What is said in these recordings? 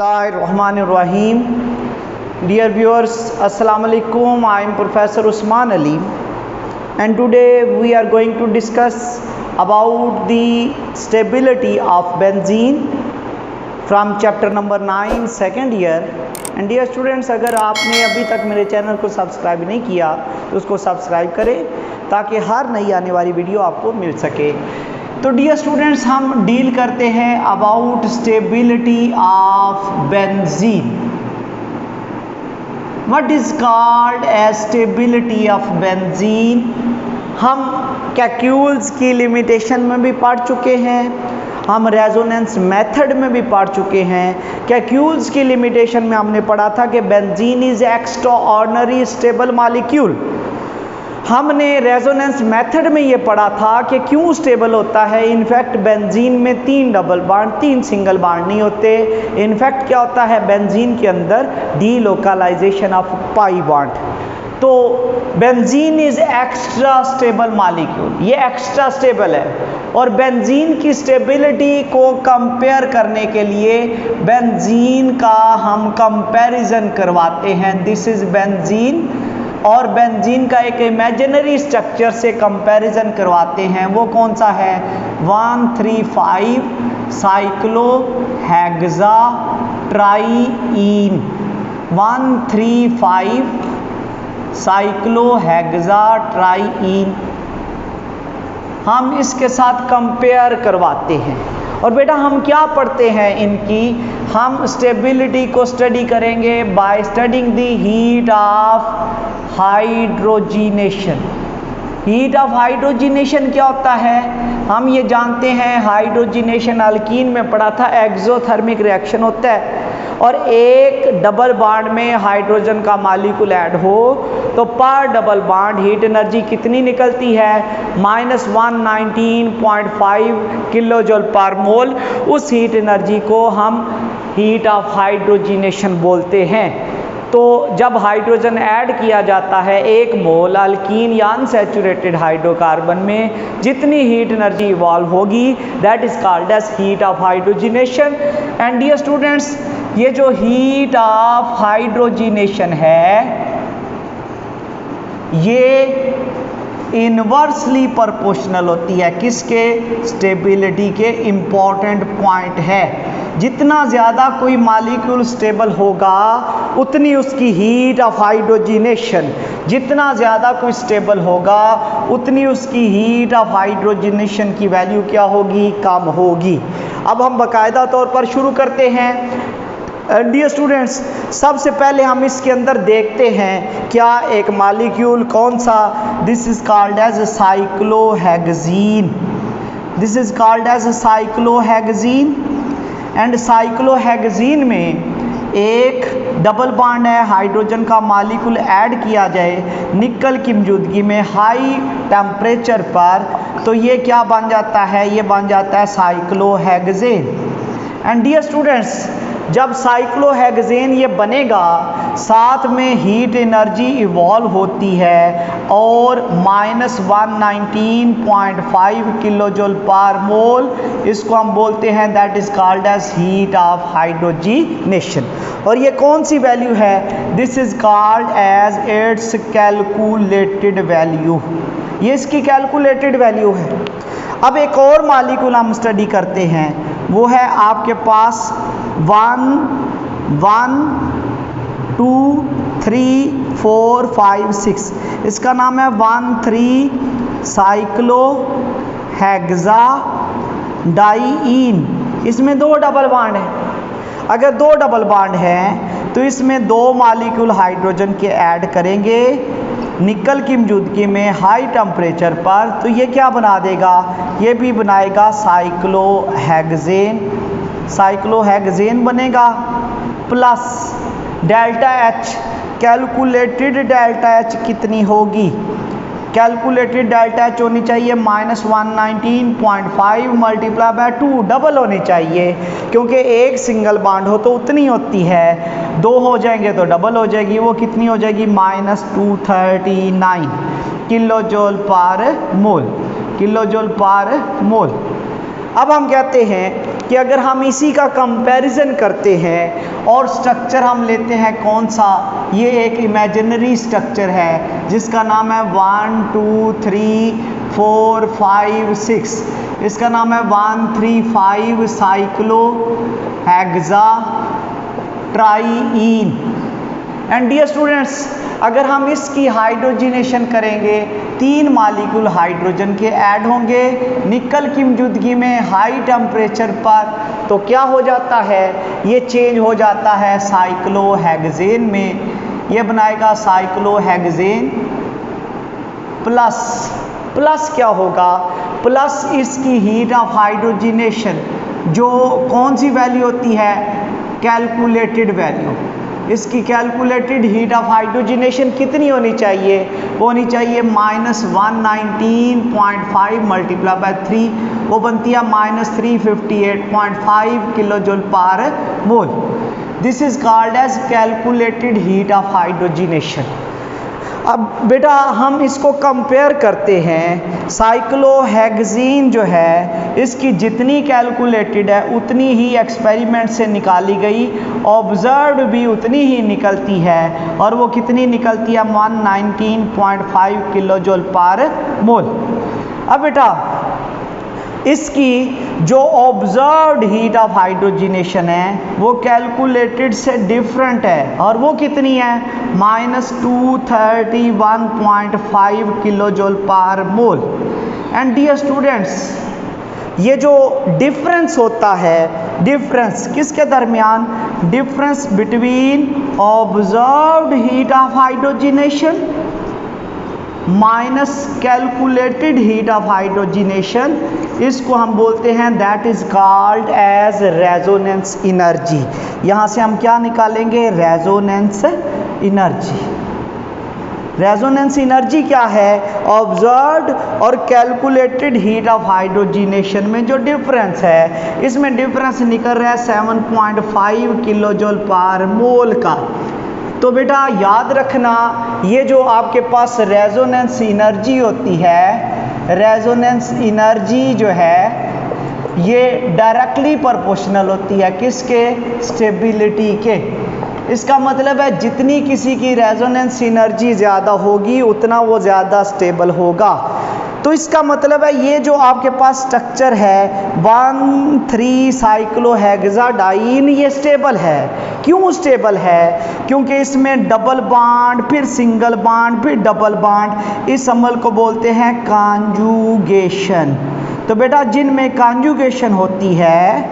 बिस्मिल्लाहिर्रहमानिर्रहीम। Dear viewers, Assalamu alaikum. I am Professor Usman Ali, and today we are going to discuss about the stability of benzene from chapter number 9 second year. And dear students, अगर आपने अभी तक मेरे channel को subscribe नहीं किया तो उसको सब्सक्राइब करें ताकि हर नई आने वाली वीडियो आपको मिल सके। तो डियर स्टूडेंट्स, हम डील करते हैं about stability of benzene. What is called as stability of benzene. हम कैक्यूल्स की लिमिटेशन में भी पढ़ चुके हैं, हम रेजोनेंस मेथड में भी पढ़ चुके हैं। कैक्यूल्स की लिमिटेशन में हमने पढ़ा था कि benzene is extra ordinary stable molecule. हमने रेजोनेंस मेथड में ये पढ़ा था कि क्यों स्टेबल होता है। इनफैक्ट बेंजीन में 3 डबल बॉन्ड 3 सिंगल बॉन्ड नहीं होते। इनफैक्ट क्या होता है, बेंजीन के अंदर डीलोकलाइजेशन ऑफ पाई बॉन्ड। तो benzene is extra stable molecule, ये एक्स्ट्रा स्टेबल है। और बेंजीन की स्टेबिलिटी को कंपेयर करने के लिए बेंजीन का हम कंपैरिजन करवाते हैं। दिस इज बेंजीन, और बेंजीन का एक इमेजिनरी स्ट्रक्चर से कंपैरिजन करवाते हैं। वो कौन सा है, 135 साइक्लोहेक्सा ट्राईइन। 135 साइक्लोहेक्सा ट्राईइन हम इसके साथ कंपेयर करवाते हैं। और बेटा हम क्या पढ़ते हैं इनकी, हम स्टेबिलिटी को स्टडी करेंगे by studying the heat of hydrogenation. Heat of hydrogenation क्या होता है, हम ये जानते हैं। हाइड्रोजिनेशन अल्कीन में पढ़ा था, एक्सोथर्मिक रिएक्शन होता है और एक डबल बॉन्ड में हाइड्रोजन का मॉलिक्यूल ऐड हो तो पर डबल बॉन्ड हीट एनर्जी कितनी निकलती है, -119.5 किलो जूल पर मोल। उस हीट एनर्जी को हम हीट ऑफ हाइड्रोजिनेशन बोलते हैं। तो जब हाइड्रोजन ऐड किया जाता है 1 मोल अल्कीन या अनसैचुरेटेड हाइड्रोकार्बन में, जितनी हीट एनर्जी इवॉल्व होगी that is called as heat of hydrogenation. And dear students, ये जो हीट ऑफ हाइड्रोजिनेशन है ये इनवर्सली प्रोपोर्शनल होती है किसके, स्टेबिलिटी के। इंपॉर्टेंट पॉइंट है, जितना ज़्यादा कोई मॉलिक्यूल स्टेबल होगा उतनी उसकी हीट ऑफ हाइड्रोजिनेशन, जितना ज़्यादा कोई स्टेबल होगा उतनी उसकी हीट ऑफ हाइड्रोजिनेशन की वैल्यू क्या होगी, कम होगी। अब हम बाकायदा तौर पर शुरू करते हैं। डियर स्टूडेंट्स, सबसे पहले हम इसके अंदर देखते हैं क्या एक मॉलिक्यूल कौन सा, this is called as cyclohexene. This is called as cyclohexene. And cyclohexene में एक डबल बॉन्ड है, हाइड्रोजन का मॉलिक्यूल ऐड किया जाए निकल की मौजूदगी में हाई टेम्परेचर पर, तो ये क्या बन जाता है, ये बन जाता है साइक्लोहेक्सेन। एंड डियर स्टूडेंट्स, जब साइक्लोहेक्सेन ये बनेगा साथ में हीट एनर्जी इवॉल्व होती है और -119.5 किलो जूल पर मोल, इसको हम बोलते हैं that is called as heat of hydrogenation. और ये कौन सी वैल्यू है, this is called as it's calculated value. ये इसकी कैलकुलेटेड वैल्यू है। अब एक और मॉलिक्यूल हम स्टडी करते हैं, वो है आपके पास 1 1 2 3 4 5 6, इसका नाम है 13 साइक्लोहेक्सा डाईइन। इसमें 2 डबल बॉन्ड है। अगर 2 डबल बॉन्ड है तो इसमें 2 मॉलिक्यूल हाइड्रोजन के ऐड करेंगे निकल की मौजूदगी में हाई टेम्परेचर पर, तो ये क्या बना देगा, ये भी बनाएगा साइक्लोहेक्सेन। साइक्लोहेक्सेन बनेगा plus delta H. Calculated delta H कितनी होगी, कैलकुलेटेड डेल्टा एच होनी चाहिए -119.5 मल्टीप्लाई बाय 2, डबल होनी चाहिए क्योंकि एक सिंगल बॉन्ड हो तो उतनी होती है, 2 हो जाएंगे तो डबल हो जाएगी। वो कितनी हो जाएगी, -239 किलो जूल पर मोल, किलो जूल पर मोल। अब हम कहते हैं कि अगर हम इसी का कंपैरिजन करते हैं और स्ट्रक्चर हम लेते हैं कौन सा, ये एक इमेजिनरी स्ट्रक्चर है जिसका नाम है 1 2 3 4 5 6, इसका नाम है 135 cyclohexatriene. And dear students, अगर हम इसकी हाइड्रोजिनेशन करेंगे, 3 मालिक्यूल हाइड्रोजन के ऐड होंगे निकल की मौजूदगी में हाई टेम्परेचर पर, तो क्या हो जाता है, ये चेंज हो जाता है साइक्लोहेक्सेन में। ये बनाएगा साइक्लोहेक्सेन प्लस, प्लस क्या होगा, प्लस इसकी हीट ऑफ हाइड्रोजिनेशन जो कौन सी वैल्यू होती है, कैलकुलेटेड वैल्यू। इसकी कैलकुलेटेड हीट ऑफ हाइड्रोजिनेशन कितनी होनी चाहिए, वो होनी चाहिए -119.5 मल्टीप्लाई बाय 3, वो बनती है -358.5 kilo joule per mole. This is called as calculated heat of hydrogenation. अब बेटा हम इसको कंपेयर करते हैं, साइक्लोहेक्सेन जो है इसकी जितनी कैलकुलेटेड है उतनी ही एक्सपेरिमेंट से निकाली गई, ऑब्जर्व्ड भी उतनी ही निकलती है, और वो कितनी निकलती है 119.5 किलो जूल पर मोल। अब बेटा इसकी जो ऑब्जर्व्ड हीट ऑफ हाइड्रोजिनेशन है वो कैलकुलेटेड से डिफरेंट है, और वो कितनी है -231.5 kilo joule per mole. And dear students, ये जो डिफरेंस होता है, डिफरेंस किसके दरमियान, difference between observed heat of hydrogenation minus calculated heat of hydrogenation, इसको हम बोलते हैं that is called as resonance energy. यहाँ से हम क्या निकालेंगे, रेजोनेंस एनर्जी। रेजोनेंस एनर्जी क्या है, ऑब्जर्व्ड और कैलकुलेटेड हीट ऑफ हाइड्रोजिनेशन में जो डिफरेंस है, इसमें डिफरेंस निकल रहा है 7.5 किलो जूल पर मोल का। तो बेटा याद रखना, ये जो आपके पास रेजोनेंस एनर्जी होती है, रेजोनेंस एनर्जी जो है ये डायरेक्टली प्रोपोर्शनल होती है किसके, स्टेबिलिटी के। इसका मतलब है जितनी किसी की रेजोनेंस एनर्जी ज़्यादा होगी उतना वो ज़्यादा स्टेबल होगा। तो इसका मतलब है ये जो आपके पास स्ट्रक्चर है 1,3 साइक्लोहेक्साडाइन, ये स्टेबल है। क्यों स्टेबल है, क्योंकि इसमें डबल बॉन्ड, फिर सिंगल बॉन्ड, फिर डबल बॉन्ड, इस अमल को बोलते हैं कॉन्जुगेशन। तो बेटा जिनमें कॉन्जुगेशन होती है,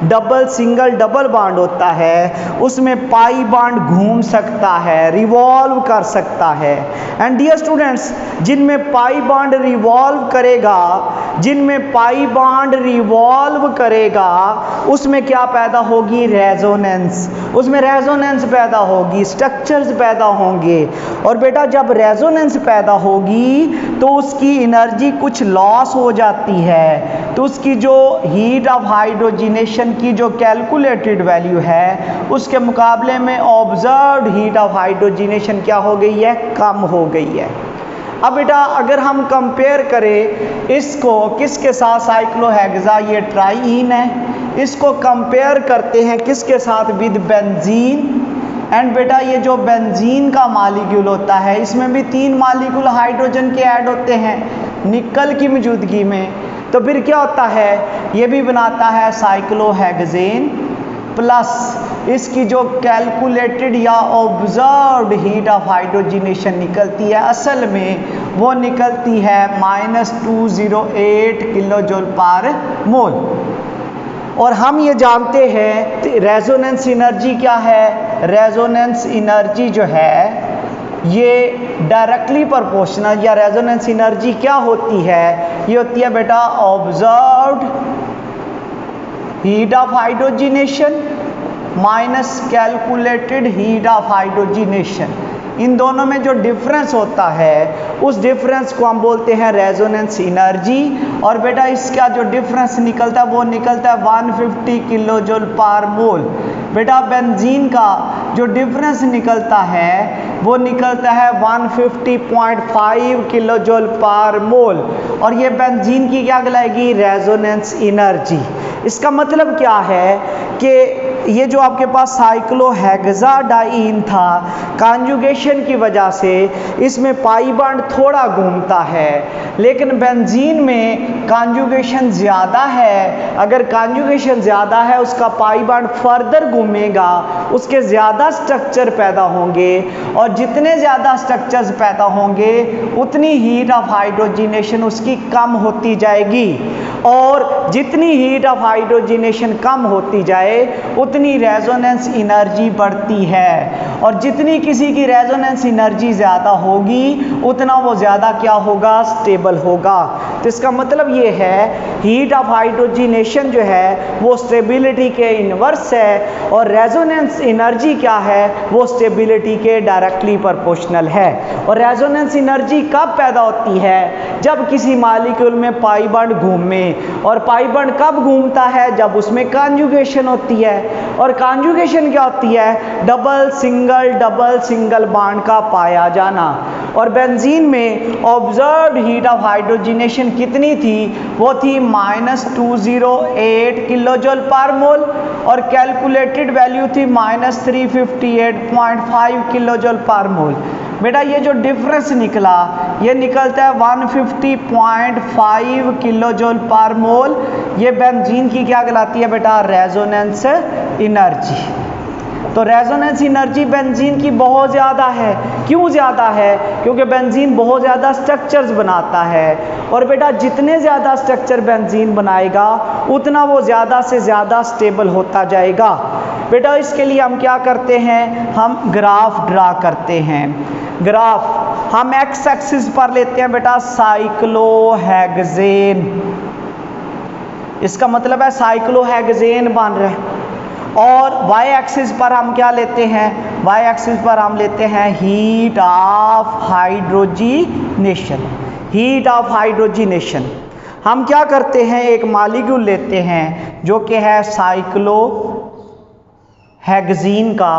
डबल सिंगल डबल बॉन्ड होता है, उसमें पाई बॉन्ड घूम सकता है, रिवॉल्व कर सकता है। एंड डियर स्टूडेंट्स, जिनमें पाई बॉन्ड रिवॉल्व करेगा, जिनमें पाई बॉन्ड रिवॉल्व करेगा, उसमें क्या पैदा होगी, रेजोनेंस। उसमें रेजोनेंस पैदा होगी, स्ट्रक्चर्स पैदा होंगे। और बेटा जब रेजोनेंस पैदा होगी तो उसकी एनर्जी कुछ लॉस हो जाती है, तो उसकी जो हीट ऑफ हाइड्रोजिनेशन की जो कैलकुलेटेड वैल्यू है उसके मुकाबले में ऑब्जर्व्ड हीट ऑफ हाइड्रोजिनेशन क्या हो गई है, कम हो गई है। अब बेटा अगर हम कंपेयर करें इसको किसके साथ, साइक्लोहेक्सा ये ट्राईन है, इसको कंपेयर करते हैं किसके साथ, विद बेंजीन। एंड बेटा ये जो बेंजीन का मालिक्यूल होता है इसमें भी 3 मालिक्यूल हाइड्रोजन के ऐड होते हैं निकल की मौजूदगी में, तो फिर क्या होता है, ये भी बनाता है साइक्लोहेक्सेन प्लस इसकी जो कैलकुलेटेड या ऑब्जर्व्ड हीट ऑफ हाइड्रोजिनेशन निकलती है, असल में वो निकलती है -208 किलो जूल पर मोल। और हम ये जानते हैं रेजोनेंस एनर्जी क्या है, रेजोनेंस एनर्जी जो है ये डायरेक्टली प्रोपोर्शनल, या रेजोनेंस एनर्जी क्या होती है, ये होती है बेटा observed heat of hydrogenation minus calculated heat of hydrogenation. इन दोनों में जो डिफरेंस होता है उस डिफरेंस को हम बोलते हैं रेजोनेंस एनर्जी। और बेटा इसका जो डिफरेंस निकलता है वो निकलता है 150 किलो जूल पर मोल। बेटा बेंजीन का जो डिफरेंस निकलता है वो निकलता है 150.5 किलो जूल पर मोल। और ये बेंजीन की क्या कहलाएगी? Resonance energy. इसका मतलब क्या है कि ये जो आपके पास साइक्लोहेक्साडाइन था, कॉन्जुगेशन की वजह से इसमें पाई बॉन्ड थोड़ा घूमता है, लेकिन बेंजीन में कॉन्जुगेशन ज़्यादा है। अगर कॉन्जुगेशन ज़्यादा है, उसका पाई बॉन्ड फर्दर घूमेगा, उसके ज़्यादा स्ट्रक्चर पैदा होंगे, और जितने ज़्यादा स्ट्रक्चर्स पैदा होंगे उतनी हीट ऑफ हाइड्रोजिनेशन उसकी कम होती जाएगी। और जितनी हीट ऑफ हाइड्रोजिनेशन कम होती जाए उतनी रेजोनेंस एनर्जी बढ़ती है, और जितनी किसी की रेजोनेंस एनर्जी ज़्यादा होगी उतना वो ज़्यादा क्या होगा? स्टेबल होगा। तो इसका मतलब ये है हीट ऑफ हाइड्रोजिनेशन जो है वो स्टेबिलिटी के इन्वर्स है, और रेजोनेंस एनर्जी क्या है? वो स्टेबिलिटी के डायरेक्टली प्रोपोर्शनल है। और रेजोनेंस एनर्जी कब पैदा होती है? जब किसी मॉलिक्यूल में पाई बॉन्ड घूमे। और पाई बॉन्ड कब घूमता है? जब उसमें कॉन्जुगेशन होती है। और कॉन्जुगेशन क्या होती है? डबल सिंगल बॉन्ड का पाया जाना। और बेंजीन में ऑब्जर्व्ड हीट ऑफ हाइड्रोजिनेशन कितनी थी? वो थी -208 किलो जूल पर मोल, और कैलकुलेटेड वैल्यू थी -358.5 किलो जूल पर मोल। बेटा ये जो डिफरेंस निकला, ये निकलता है 150.5 किलो जूल पर मोल। ये बेंजीन की क्या कहलाती है बेटा? Resonance energy. तो रेजोनेंस एनर्जी बेंजीन की बहुत ज़्यादा है। क्यों ज़्यादा है? क्योंकि बेंजीन बहुत ज़्यादा स्ट्रक्चर्स बनाता है, और बेटा जितने ज़्यादा स्ट्रक्चर बेंजीन बनाएगा उतना वो ज़्यादा से ज़्यादा स्टेबल होता जाएगा। बेटा इसके लिए हम क्या करते हैं? हम ग्राफ ड्रा करते हैं। ग्राफ हम एक्स एक्सिस पर लेते हैं बेटा साइक्लोहेक्सेन। इसका मतलब है साइक्लोहेक्सेन बन रहा है। और वाई एक्सिस पर हम क्या लेते हैं? वाई एक्सिस पर हम लेते हैं heat of hydrogenation. Heat of hydrogenation हम क्या करते हैं? एक मॉलिक्यूल लेते हैं जो कि है साइक्लोहेक्सीन का,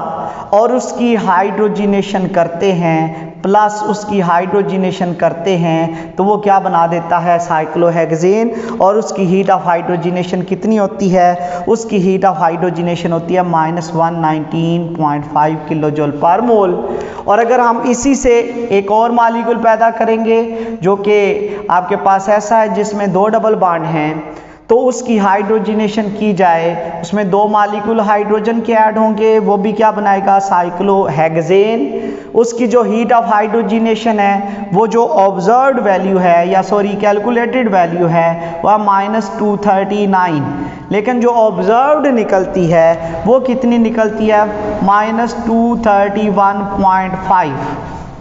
और उसकी हाइड्रोजिनेशन करते हैं, प्लस उसकी हाइड्रोजिनेशन करते हैं, तो वो क्या बना देता है? साइक्लोहेक्सेन। और उसकी हीट ऑफ हाइड्रोजिनेशन कितनी होती है? उसकी हीट ऑफ हाइड्रोजिनेशन होती है -119.5 किलो जूल पर मोल। और अगर हम इसी से एक और मॉलिक्यूल पैदा करेंगे जो कि आपके पास ऐसा है जिसमें 2 डबल बॉन्ड हैं, तो उसकी हाइड्रोजिनेशन की जाए, उसमें 2 मॉलिक्यूल हाइड्रोजन के ऐड होंगे, वो भी क्या बनाएगा? साइक्लोहेक्सेन। उसकी जो हीट ऑफ हाइड्रोजिनेशन है, वो जो ऑब्जर्व्ड वैल्यू है, या सॉरी कैलकुलेटेड वैल्यू है, वह -239, लेकिन जो ऑब्जर्व्ड निकलती है वो कितनी निकलती है? -231.5।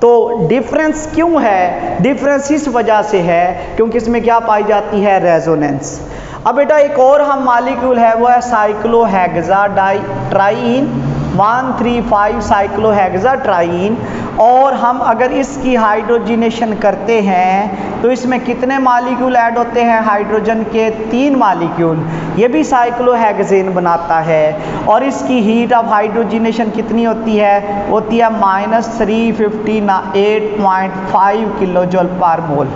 तो डिफरेंस क्यों है? डिफरेंस इस वजह से है क्योंकि इसमें क्या पाई जाती है? रेजोनेंस। अब बेटा एक और हम मॉलिक्यूल है, वो है साइक्लोहेक्साट्राइन 135 साइक्लोहेक्साट्राइन। और हम अगर इसकी हाइड्रोजिनेशन करते हैं तो इसमें कितने मॉलिक्यूल ऐड होते हैं? हाइड्रोजन के 3 मॉलिक्यूल। ये भी साइक्लोहेक्सेन बनाता है, और इसकी हीट ऑफ हाइड्रोजिनेशन कितनी होती है? होती है -358.5 किलो जूल पर मोल।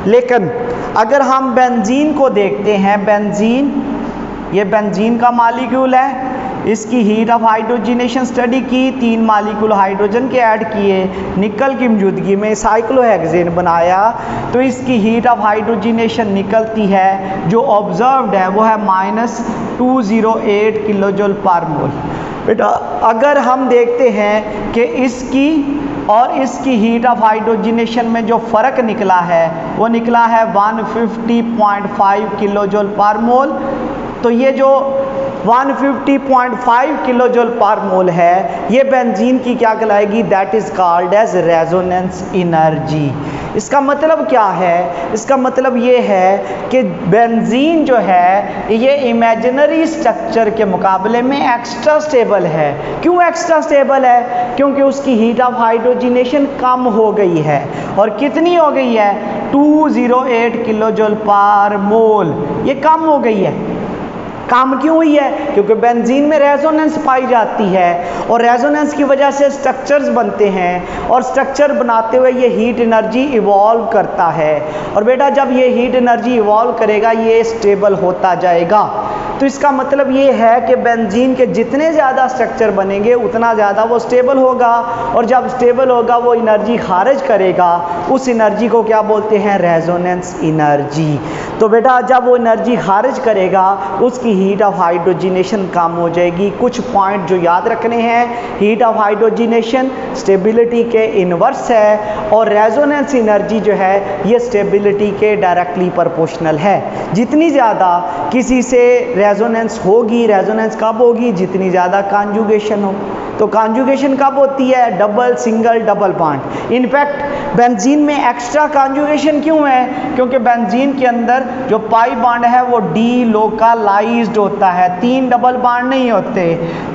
लेकिन अगर हम बेंजीन को देखते हैं, बेंजीन, ये बेंजीन का मॉलिक्यूल है, इसकी हीट ऑफ हाइड्रोजिनेशन स्टडी की, 3 मॉलिक्यूल हाइड्रोजन के ऐड किए, निकल की मौजूदगी में साइक्लोहेक्सेन बनाया, तो इसकी हीट ऑफ हाइड्रोजिनेशन निकलती है जो ऑब्जर्व्ड है वो है -208 किलो जूल पर मोल। बेटा अगर हम देखते हैं कि इसकी और इसकी हीट ऑफ हाइड्रोजिनेशन में जो फ़र्क निकला है वो निकला है 150.5 किलो जूल पर मोल। तो ये जो 150.5 किलो जूल पर मोल है, ये बेंजीन की क्या कहलाएगी? That is called as resonance energy. इसका मतलब क्या है? इसका मतलब ये है कि बेंजीन जो है ये इमेजिनरी स्ट्रक्चर के मुकाबले में एक्स्ट्रा स्टेबल है। क्यों एक्स्ट्रा स्टेबल है? क्योंकि उसकी हीट ऑफ हाइड्रोजिनेशन कम हो गई है। और कितनी हो गई है? 208 किलो जूल पर मोल। ये कम हो गई है। काम क्यों हुई है? क्योंकि बेंजीन में रेजोनेंस पाई जाती है और रेजोनेंस की वजह से स्ट्रक्चर्स बनते हैं और स्ट्रक्चर बनाते हुए ये हीट एनर्जी इवॉल्व करता है। और बेटा जब ये हीट एनर्जी इवॉल्व करेगा ये स्टेबल होता जाएगा। तो इसका मतलब ये है कि बेंजीन के जितने ज़्यादा स्ट्रक्चर बनेंगे उतना ज़्यादा वो स्टेबल होगा, और जब स्टेबल होगा वो एनर्जी खारिज करेगा, उस एनर्जी को क्या बोलते हैं? Resonance energy. तो बेटा जब वो एनर्जी खारिज करेगा उसकी हीट ऑफ हाइड्रोजिनेशन कम हो जाएगी। कुछ पॉइंट जो याद रखने हैं, हीट ऑफ हाइड्रोजिनेशन स्टेबिलिटी के इन्वर्स है और रेजोनेंस एनर्जी जो है ये स्टेबिलिटी के डायरेक्टली प्रोपोर्शनल है। जितनी ज़्यादा किसी से रेजोनेंस होगी, रेजोनेंस कब होगी? जितनी ज़्यादा कॉन्जुगेशन हो। तो कॉन्जुगेशन कब होती है? Double, single, double bond. In fact benzene में एक्स्ट्रा कॉन्जुगेशन क्यों है? क्योंकि बेंजीन के अंदर जो पाई बॉन्ड है वो डीलोकलाइज्ड होता है। 3 डबल बॉन्ड नहीं होते,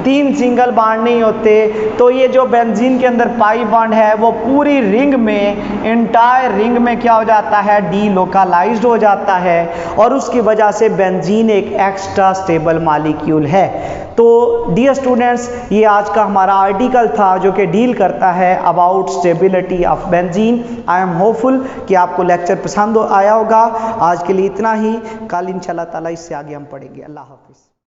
3 सिंगल बॉन्ड नहीं होते। तो ये जो बेंजीन के अंदर पाई बॉन्ड है वो पूरी रिंग में, इंटायर रिंग में क्या हो जाता है? डीलोकलाइज्ड हो जाता है और उसकी वजह से बेंजीन एक एक्स्ट्रा स्टेबल मॉलिक्यूल है। तो डियर स्टूडेंट्स, ये आज का हमारा आर्टिकल था जो कि डील करता है about stability of benzene. I am hopeful कि आपको लेक्चर पसंद आया होगा। आज के लिए इतना ही, कल इंशाल्लाह ताला इससे आगे हम पढ़ेंगे। अल्लाह हाफिज़।